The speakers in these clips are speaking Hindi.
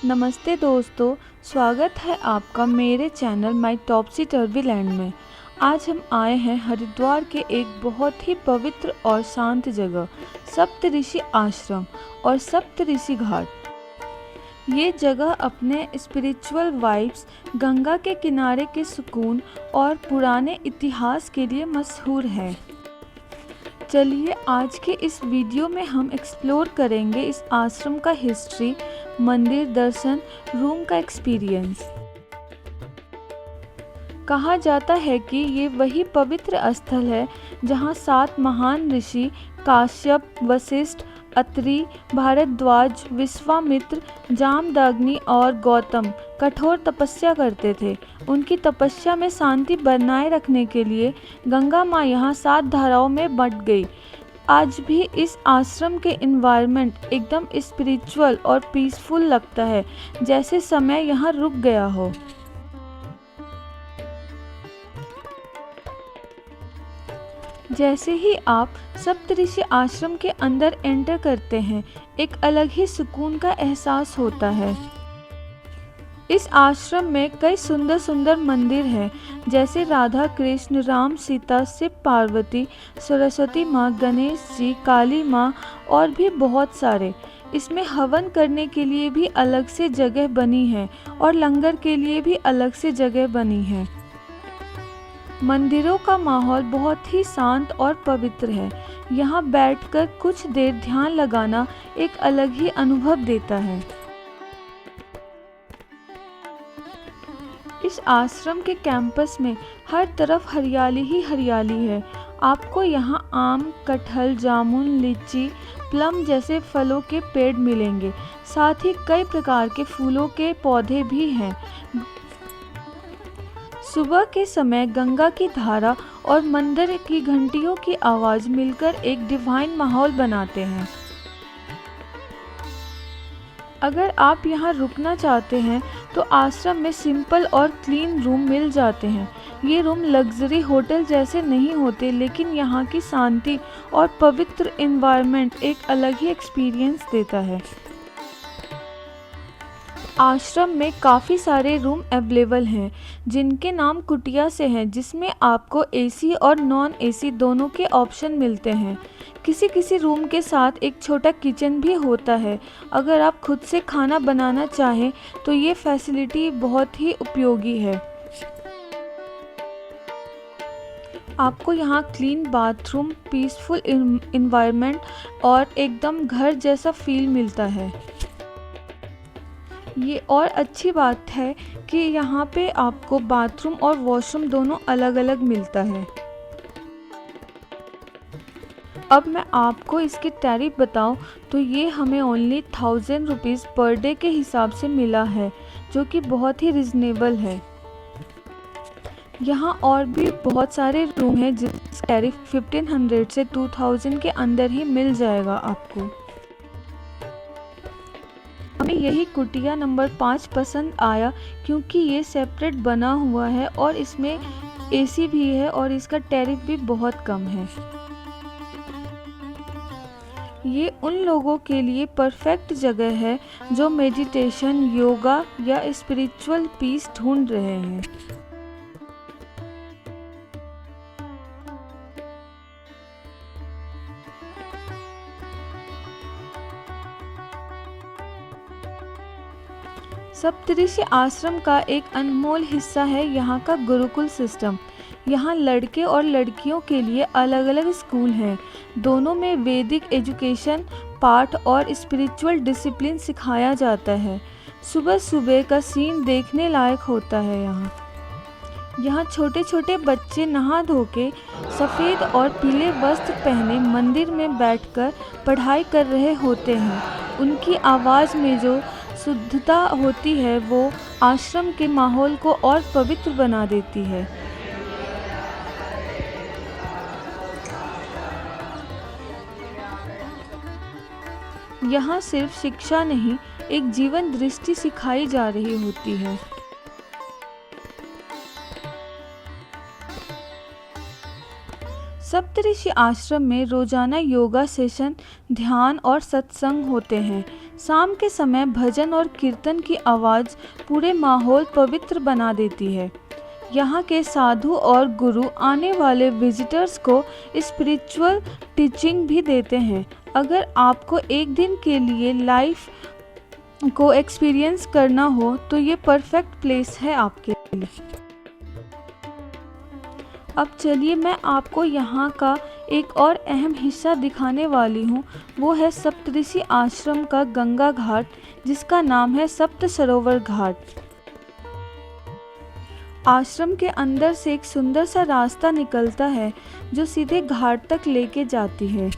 नमस्ते दोस्तों, स्वागत है आपका मेरे चैनल माई टॉपसी टर्वी लैंड में। आज हम आए हैं हरिद्वार के एक बहुत ही पवित्र और शांत जगह सप्तऋषि आश्रम और सप्तऋषि घाट। ये जगह अपने स्पिरिचुअल वाइब्स, गंगा के किनारे के सुकून और पुराने इतिहास के लिए मशहूर है। चलिए आज के इस वीडियो में हम एक्सप्लोर करेंगे इस आश्रम का हिस्ट्री, मंदिर दर्शन, रूम का एक्सपीरियंस। कहा जाता है कि ये वही पवित्र स्थल है जहाँ 7 महान ऋषि काश्यप, वशिष्ठ, अत्रि, भारद्वाज, विश्वामित्र, जामदग्नि और गौतम कठोर तपस्या करते थे। उनकी तपस्या में शांति बनाए रखने के लिए गंगा माँ यहाँ 7 धाराओं में बंट गई। आज भी इस आश्रम के इन्वायरमेंट एकदम स्पिरिचुअल और पीसफुल लगता है, जैसे समय यहाँ रुक गया हो। जैसे ही आप सप्तऋषि आश्रम के अंदर एंटर करते हैं, एक अलग ही सुकून का एहसास होता है। इस आश्रम में कई सुंदर सुंदर मंदिर हैं, जैसे राधा कृष्ण, राम सीता, शिव पार्वती, सरस्वती माँ, गणेश जी, काली माँ और भी बहुत सारे। इसमें हवन करने के लिए भी अलग से जगह बनी है और लंगर के लिए भी अलग से जगह बनी है। मंदिरों का माहौल बहुत ही शांत और पवित्र है। यहाँ बैठकर कुछ देर ध्यान लगाना एक अलग ही अनुभव देता है। इस आश्रम के कैंपस में हर तरफ हरियाली ही हरियाली है। आपको यहाँ आम, कटहल, जामुन, लीची, प्लम जैसे फलों के पेड़ मिलेंगे। साथ ही कई प्रकार के फूलों के पौधे भी हैं। सुबह के समय गंगा की धारा और मंदिर की घंटियों की आवाज़ मिलकर एक डिवाइन माहौल बनाते हैं। अगर आप यहाँ रुकना चाहते हैं तो आश्रम में सिंपल और क्लीन रूम मिल जाते हैं। ये रूम लग्जरी होटल जैसे नहीं होते, लेकिन यहाँ की शांति और पवित्र एनवायरनमेंट एक अलग ही एक्सपीरियंस देता है। आश्रम में काफ़ी सारे रूम अवेलेबल हैं, जिनके नाम कुटिया से हैं, जिसमें आपको एसी और नॉन एसी दोनों के ऑप्शन मिलते हैं। किसी किसी रूम के साथ एक छोटा किचन भी होता है। अगर आप खुद से खाना बनाना चाहें तो ये फैसिलिटी बहुत ही उपयोगी है। आपको यहाँ क्लीन बाथरूम, पीसफुल इन्वायरमेंट और एकदम घर जैसा फील मिलता है। ये और अच्छी बात है कि यहाँ पे आपको बाथरूम और वॉशरूम दोनों अलग अलग मिलता है। अब मैं आपको इसके टैरिफ बताऊँ तो ये हमें ओनली 1000 रुपीज़ पर डे के हिसाब से मिला है, जो कि बहुत ही रिजनेबल है। यहाँ और भी बहुत सारे रूम हैं जिसका टैरिफ 1500 से 2000 के अंदर ही मिल जाएगा आपको। हमें यही कुटिया नंबर 5 पसंद आया, क्योंकि ये सेपरेट बना हुआ है और इसमें एसी भी है और इसका टैरिफ भी बहुत कम है। ये उन लोगों के लिए परफेक्ट जगह है जो मेडिटेशन, योगा या स्पिरिचुअल पीस ढूंढ रहे हैं। सप्तऋषि आश्रम का एक अनमोल हिस्सा है यहाँ का गुरुकुल सिस्टम। यहाँ लड़के और लड़कियों के लिए अलग अलग स्कूल हैं। दोनों में वैदिक एजुकेशन, पाठ और स्पिरिचुअल डिसिप्लिन सिखाया जाता है। सुबह सुबह का सीन देखने लायक होता है। यहाँ छोटे छोटे बच्चे नहा धो के सफ़ेद और पीले वस्त्र पहने मंदिर में बैठकर पढ़ाई कर रहे होते हैं। उनकी आवाज़ में जो शुद्धता होती है वो आश्रम के माहौल को और पवित्र बना देती है। यहाँ सिर्फ शिक्षा नहीं, एक जीवन दृष्टि सिखाई जा रही होती है। सप्तऋषि आश्रम में रोजाना योगा सेशन, ध्यान और सत्संग होते हैं। शाम के समय भजन और कीर्तन की आवाज़ पूरे माहौल पवित्र बना देती है। यहाँ के साधु और गुरु आने वाले विजिटर्स को स्पिरिचुअल टीचिंग भी देते हैं। अगर आपको एक दिन के लिए लाइफ को एक्सपीरियंस करना हो तो ये परफेक्ट प्लेस है आपके लिए। अब चलिए मैं आपको यहाँ का एक और अहम हिस्सा दिखाने वाली हूँ। वो है सप्तऋषि आश्रम का गंगा घाट, जिसका नाम है सप्त सरोवर घाट। आश्रम के अंदर से एक सुंदर सा रास्ता निकलता है जो सीधे घाट तक लेके जाती है।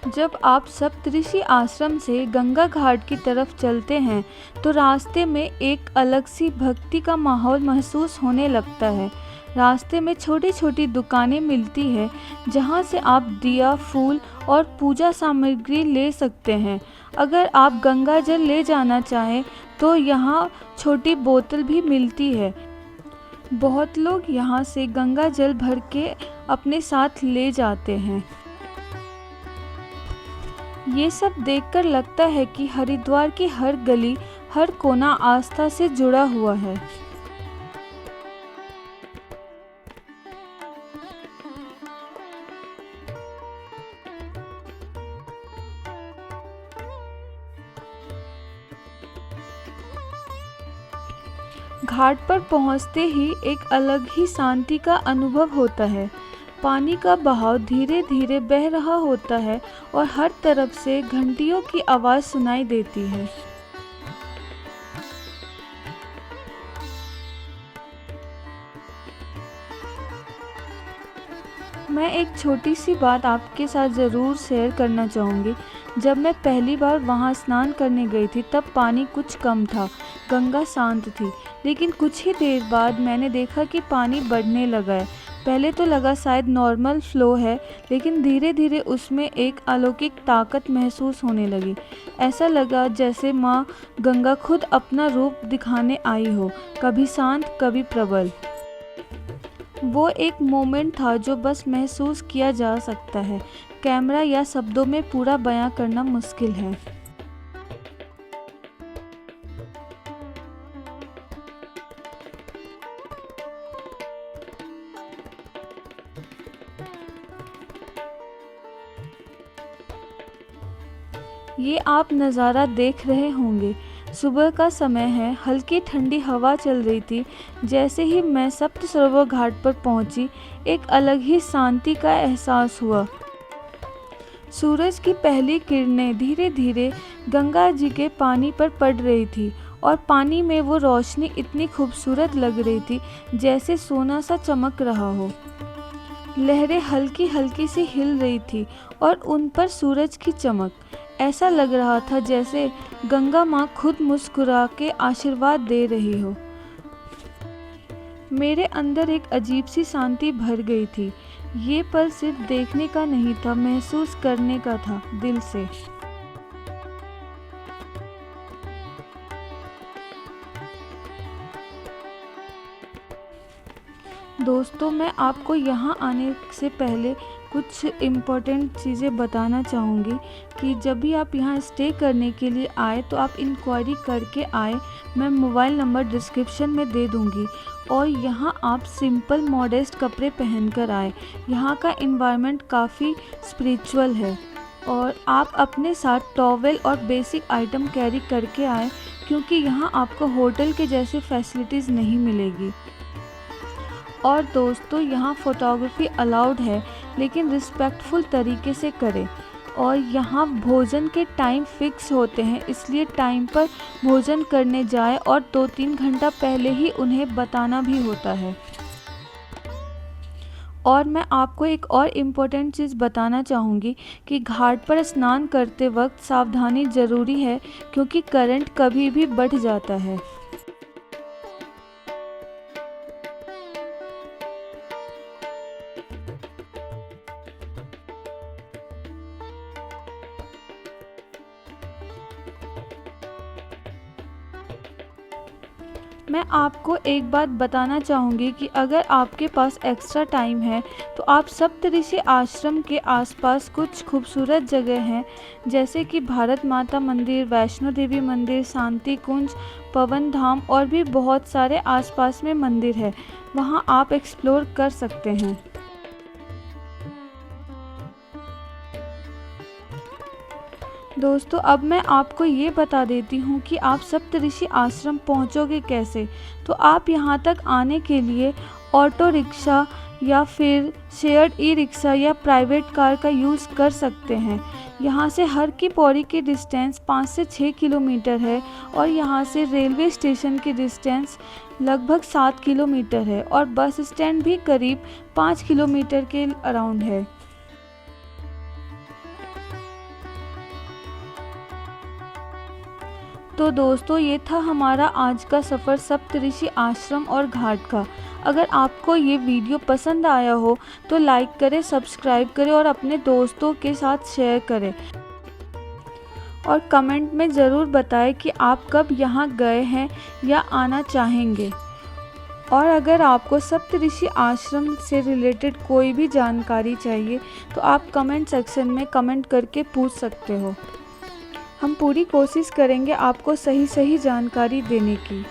जब आप सप्तऋषि आश्रम से गंगा घाट की तरफ चलते हैं तो रास्ते में एक अलग सी भक्ति का माहौल महसूस होने लगता है। रास्ते में छोटी छोटी दुकानें मिलती है जहां से आप दिया, फूल और पूजा सामग्री ले सकते हैं। अगर आप गंगा जल ले जाना चाहें तो यहाँ छोटी बोतल भी मिलती है। बहुत लोग यहाँ से गंगा जल भर के अपने साथ ले जाते हैं। ये सब देखकर लगता है कि हरिद्वार की हर गली, हर कोना आस्था से जुड़ा हुआ है। घाट पर पहुंचते ही एक अलग ही शांति का अनुभव होता है। पानी का बहाव धीरे धीरे बह रहा होता है और हर तरफ से घंटियों की आवाज़ सुनाई देती है। मैं एक छोटी सी बात आपके साथ ज़रूर शेयर करना चाहूँगी। जब मैं पहली बार वहाँ स्नान करने गई थी तब पानी कुछ कम था, गंगा शांत थी। लेकिन कुछ ही देर बाद मैंने देखा कि पानी बढ़ने लगा है। पहले तो लगा शायद नॉर्मल फ्लो है, लेकिन धीरे धीरे उसमें एक अलौकिक ताकत महसूस होने लगी। ऐसा लगा जैसे माँ गंगा खुद अपना रूप दिखाने आई हो, कभी शांत कभी प्रबल। वो एक मोमेंट था जो बस महसूस किया जा सकता है। कैमरा या शब्दों में पूरा बयां करना मुश्किल है। ये आप नज़ारा देख रहे होंगे। सुबह का समय है, हल्की ठंडी हवा चल रही थी। जैसे ही मैं सप्त सरोवर घाट पर पहुंची, एक अलग ही शांति का एहसास हुआ। सूरज की पहली किरणें धीरे धीरे गंगा जी के पानी पर पड़ रही थी और पानी में वो रोशनी इतनी खूबसूरत लग रही थी जैसे सोना सा चमक रहा हो। लहरें हल्की हल्की सी हिल रही थी और उन पर सूरज की चमक। ऐसा लग रहा था जैसे गंगा माँ खुद मुस्कुरा के आशीर्वाद दे रही हो। मेरे अंदर एक अजीब सी शांति भर गई थी। ये पल सिर्फ देखने का नहीं था, महसूस करने का था दिल से। दोस्तों, मैं आपको यहाँ आने से पहले कुछ इम्पोर्टेंट चीज़ें बताना चाहूँगी कि जब भी आप यहाँ स्टे करने के लिए आए तो आप इंक्वायरी करके आए। मैं मोबाइल नंबर डिस्क्रिप्शन में दे दूँगी। और यहाँ आप सिंपल मॉडेस्ट कपड़े पहनकर आए। यहाँ का एनवायरनमेंट काफ़ी स्पिरिचुअल है और आप अपने साथ टॉवेल और बेसिक आइटम कैरी करके आए, क्योंकि यहाँ आपको होटल के जैसे फैसिलिटीज़ नहीं मिलेगी। और दोस्तों, यहाँ फ़ोटोग्राफी अलाउड है, लेकिन रिस्पेक्टफुल तरीके से करें। और यहाँ भोजन के टाइम फिक्स होते हैं, इसलिए टाइम पर भोजन करने जाए और 2-3 घंटा पहले ही उन्हें बताना भी होता है। और मैं आपको एक और इम्पोर्टेंट चीज़ बताना चाहूँगी कि घाट पर स्नान करते वक्त सावधानी ज़रूरी है, क्योंकि करंट कभी भी बढ़ जाता है। मैं आपको एक बात बताना चाहूँगी कि अगर आपके पास एक्स्ट्रा टाइम है तो आप सप्तऋषि आश्रम के आसपास कुछ खूबसूरत जगह हैं, जैसे कि भारत माता मंदिर, वैष्णो देवी मंदिर, शांति कुंज, पवन धाम और भी बहुत सारे आसपास में मंदिर है, वहाँ आप एक्सप्लोर कर सकते हैं। दोस्तों, अब मैं आपको ये बता देती हूँ कि आप सप्तऋषि आश्रम पहुँचोगे कैसे। तो आप यहाँ तक आने के लिए ऑटो रिक्शा या फिर शेयर्ड ई रिक्शा या प्राइवेट कार का यूज़ कर सकते हैं। यहाँ से हर की पौड़ी की डिस्टेंस 5 से 6 किलोमीटर है और यहाँ से रेलवे स्टेशन की डिस्टेंस लगभग 7 किलोमीटर है और बस स्टैंड भी करीब 5 किलोमीटर के अराउंड है। तो दोस्तों, ये था हमारा आज का सफ़र सप्तऋषि आश्रम और घाट का। अगर आपको ये वीडियो पसंद आया हो तो लाइक करें, सब्सक्राइब करें और अपने दोस्तों के साथ शेयर करें। और कमेंट में ज़रूर बताएं कि आप कब यहाँ गए हैं या आना चाहेंगे। और अगर आपको सप्तऋषि आश्रम से रिलेटेड कोई भी जानकारी चाहिए तो आप कमेंट सेक्शन में कमेंट करके पूछ सकते हो। हम पूरी कोशिश करेंगे आपको सही जानकारी देने की।